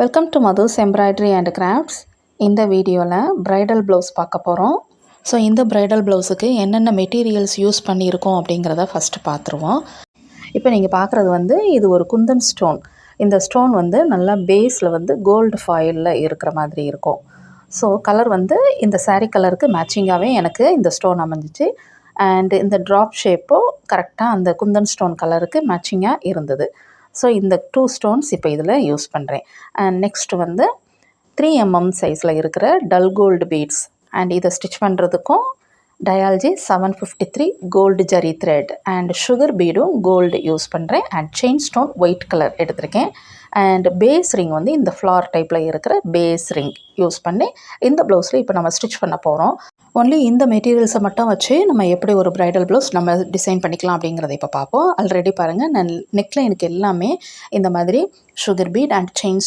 Welcome to Madhu's embroidery and crafts. இந்த வீடியோவில் bridal blouse பார்க்க போகிறோம். ஸோ இந்த ப்ரைடல் ப்ளவுஸுக்கு என்னென்ன மெட்டீரியல்ஸ் யூஸ் பண்ணியிருக்கோம் அப்படிங்கிறத ஃபஸ்ட்டு பார்த்துருவோம். இப்போ நீங்கள் பார்க்குறது இது ஒரு குந்தன் ஸ்டோன். இந்த ஸ்டோன் நல்லா பேஸில் கோல்டு ஃபாயிலில் இருக்கிற மாதிரி இருக்கும். ஸோ கலர் இந்த சாரீ கலருக்கு மேட்சிங்காகவே எனக்கு இந்த ஸ்டோன் அமைஞ்சிச்சு. அண்ட் இந்த ட்ராப் ஷேப்பும் கரெக்டாக அந்த குந்தன் ஸ்டோன் கலருக்கு மேட்சிங்காக இருந்தது. ஸோ இந்த 2 ஸ்டோன்ஸ் இப்போ இதில் யூஸ் பண்ணுறேன். அண்ட் நெக்ஸ்ட் 3 mm சைஸில் இருக்கிற டல் கோல்டு பீட்ஸ். அண்ட் இதை ஸ்டிச் பண்ணுறதுக்கும் டயாலஜி 753 gold zari thread and sugar பீடும் கோல்டு யூஸ் பண்ணுறேன். And chain stone white colour எடுத்திருக்கேன். அண்ட் பேஸ் ரிங் இந்த ஃப்ளார் டைப்பில் இருக்கிற பேஸ் ரிங் யூஸ் பண்ணி இந்த ப்ளவுஸில் இப்போ நம்ம ஸ்டிச் பண்ண போகிறோம். ஒன்லி இந்த மெட்டீரியல்ஸை மட்டும் வச்சு நம்ம எப்படி ஒரு ப்ரைடல் ப்ளவுஸ் நம்ம டிசைன் பண்ணிக்கலாம் அப்படிங்கிறத இப்போ பார்ப்போம். ஆல்ரெடி பாருங்கள், நான் நெக்லைனுக்கு எல்லாமே இந்த மாதிரி sugar beat and chain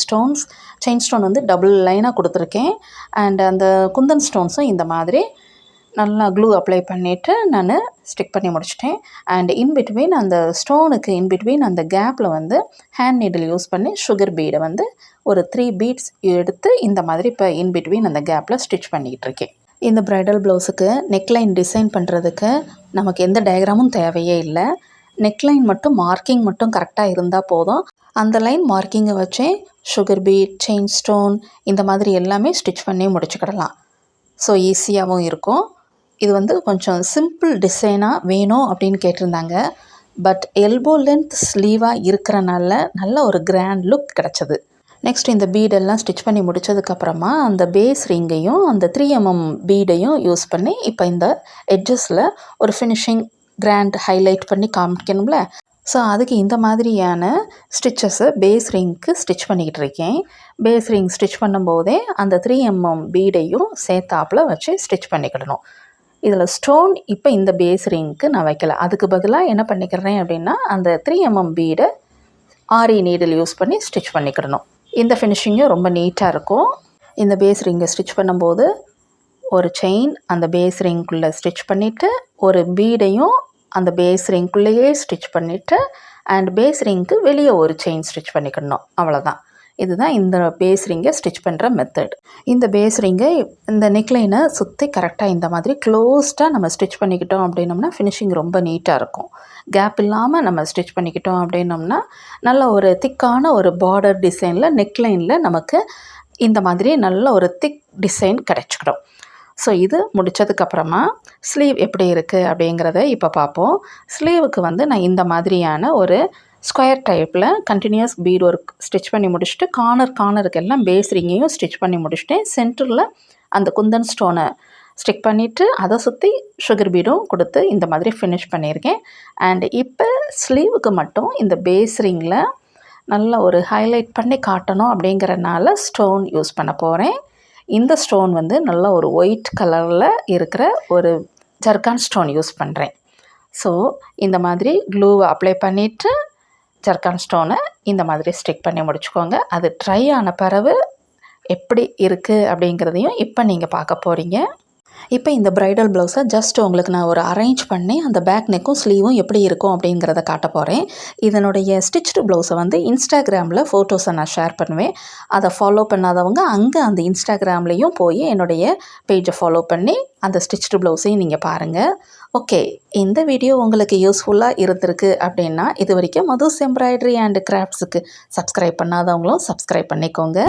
stone double லைனாக கொடுத்துருக்கேன். அண்ட் அந்த குந்தன் ஸ்டோன்ஸும் இந்த மாதிரி நல்லா க்ளூ அப்ளை பண்ணிவிட்டு நான் ஸ்டிக் பண்ணி முடிச்சிட்டேன். அண்ட் இன்பிட்வீன் அந்த ஸ்டோனுக்கு இன்பிட்வீன் அந்த கேப்பில் ஹேண்ட் நீடில் யூஸ் பண்ணி சுகர் பீடை ஒரு 3 பீட்ஸ் எடுத்து இந்த மாதிரி இப்போ இன்பிட்வீன் அந்த கேப்பில் ஸ்டிச் பண்ணிக்கிட்டு இருக்கேன். இந்த ப்ரைடல் ப்ளவுஸுக்கு நெக்லைன் டிசைன் பண்ணுறதுக்கு நமக்கு எந்த டயக்ராமும் தேவையே இல்லை. நெக்லைன் மட்டும் மார்க்கிங் மட்டும் கரெக்டாக இருந்தால் போதும். அந்த லைன் மார்க்கிங்கை வச்சே சுகர் பீட், செயின் ஸ்டோன் இந்த மாதிரி எல்லாமே ஸ்டிச் பண்ணி முடிச்சுக்கிடலாம். ஸோ ஈஸியாகவும் இருக்கும். இது கொஞ்சம் சிம்பிள் டிசைனாக வேணும் அப்படின்னு கேட்டிருந்தாங்க. பட் எல்போ லென்த் ஸ்லீவாக இருக்கிறனால நல்ல ஒரு கிராண்ட் லுக் கிடச்சிது. நெக்ஸ்ட் இந்த பீடெல்லாம் ஸ்டிச் பண்ணி முடித்ததுக்கப்புறமா அந்த பேஸ் ரிங்கையும் அந்த 3 mm பீடையும் யூஸ் பண்ணி இப்போ இந்த எட்ஜஸில் ஒரு ஃபினிஷிங் கிராண்ட் ஹைலைட் பண்ணி காமிக்கணும்ல. ஸோ அதுக்கு இந்த மாதிரியான ஸ்டிச்சஸை பேஸ் ரிங்க்கு ஸ்டிச் பண்ணிக்கிட்டு இருக்கேன். பேஸ் ரிங் ஸ்டிச் பண்ணும்போதே அந்த 3 mm பீடையும் சேர்த்தாப்பில் வச்சு ஸ்டிச் பண்ணிக்கிடணும். இதில் ஸ்டோன் இப்போ இந்த பேஸ் ரிங்க்கு நான் வைக்கல. அதுக்கு பதிலாக என்ன பண்ணிக்கிறேன் அப்படின்னா அந்த 3 mm பீடை ஆரி நீடில் யூஸ் பண்ணி ஸ்டிச் பண்ணிக்கிடணும். இந்த ஃபினிஷிங்கும் ரொம்ப நீட்டாக இருக்கும். இந்த பேஸ் ரிங்கை ஸ்டிச் பண்ணும்போது ஒரு செயின் அந்த பேஸ் ரிங்குள்ளே ஸ்டிச் பண்ணிவிட்டு ஒரு பீடையும் அந்த பேஸ் ரிங்குள்ளேயே ஸ்டிச் பண்ணிவிட்டு அண்ட் பேஸ் ரிங்க்கு வெளியே ஒரு செயின் ஸ்டிச் பண்ணிக்கிடணும். அவ்வளோதான். இதுதான் இந்த பேஸ் ரிங்கை ஸ்டிச் பண்ணுற மெத்தட். இந்த பேஸ் ரிங்கை இந்த நெக்லைனை சுற்றி கரெக்டாக இந்த மாதிரி க்ளோஸ்டாக நம்ம ஸ்டிச் பண்ணிக்கிட்டோம் அப்படின்னோம்னா ஃபினிஷிங் ரொம்ப நீட்டாக இருக்கும். கேப் இல்லாமல் நம்ம ஸ்டிச் பண்ணிக்கிட்டோம் அப்படின்னோம்னா நல்ல ஒரு திக்கான ஒரு பார்டர் டிசைனில் நெக்லைனில் நமக்கு இந்த மாதிரி நல்ல ஒரு திக் டிசைன் கிடச்சிக்கிடும். ஸோ இது முடித்ததுக்கப்புறமா ஸ்லீவ் எப்படி இருக்குது அப்படிங்கிறத இப்போ பார்ப்போம். ஸ்லீவுக்கு நான் இந்த மாதிரியான ஒரு ஸ்கொயர் டைப்பில் கண்டினியூஸ் பீட் ஒர்க் ஸ்டிச் பண்ணி முடிச்சுட்டு கார்னருக்கு எல்லாம் பேஸ் ரிங்கையும் ஸ்டிச் பண்ணி முடிச்சுட்டேன். சென்டரில் அந்த குந்தன் ஸ்டோனை ஸ்டிக் பண்ணிவிட்டு அதை சுற்றி சுகர் பீடும் கொடுத்து இந்த மாதிரி ஃபினிஷ் பண்ணியிருக்கேன். அண்ட் இப்போ ஸ்லீவுக்கு மட்டும் இந்த பேஸ் ரிங்கில் நல்ல ஒரு ஹைலைட் பண்ணி காட்டணும் அப்படிங்கிறனால ஸ்டோன் யூஸ் பண்ண போகிறேன். இந்த ஸ்டோன் நல்ல ஒரு ஒயிட் கலரில் இருக்கிற ஒரு ஜர்கான் ஸ்டோன் யூஸ் பண்ணுறேன். ஸோ இந்த மாதிரி க்ளூவை அப்ளை பண்ணிவிட்டு ஜர்கான் ஸ்டோனை இந்த மாதிரி ஸ்டிக் பண்ணி முடிச்சுக்கோங்க. அது ட்ரை ஆன பிறகு எப்படி இருக்குது அப்படிங்கிறதையும் இப்போ நீங்கள் பார்க்க போகிறீங்க. இப்போ இந்த ப்ரைடல் ப்ளவுஸை ஜஸ்ட் உங்களுக்கு நான் ஒரு அரேஞ்ச் பண்ணி அந்த பேக் நெக்கும் ஸ்லீவும் எப்படி இருக்கும் அப்படிங்கிறத காட்ட போகிறேன். இதனுடைய ஸ்டிச்டு ப்ளவுஸை இன்ஸ்டாகிராமில் ஃபோட்டோஸை நான் ஷேர் பண்ணுவேன். அதை ஃபாலோ பண்ணாதவங்க அங்கே அந்த இன்ஸ்டாகிராம்லேயும் போய் என்னுடைய பேஜை ஃபாலோ பண்ணி அந்த ஸ்டிச்டு ப்ளவுஸையும் நீங்கள் பாருங்கள். ஓகே, இந்த வீடியோ உங்களுக்கு யூஸ்ஃபுல்லாக இருந்திருக்கு அப்படின்னா இது வரைக்கும் மதுஸ் எம்ப்ராய்டரி அண்ட் கிராஃப்ட்ஸுக்கு சப்ஸ்கிரைப் பண்ணாதவங்களும் சப்ஸ்கிரைப் பண்ணிக்கோங்க.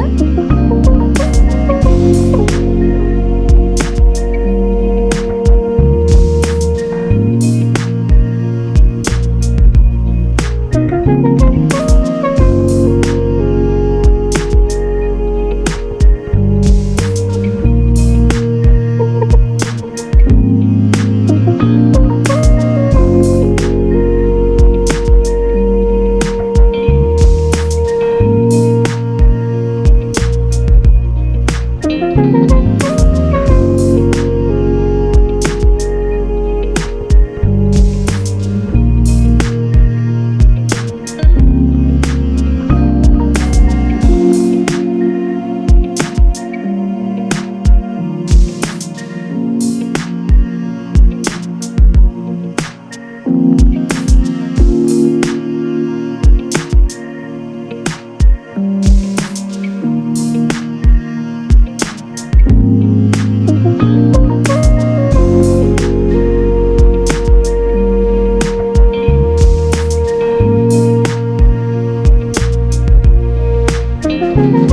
பாய்.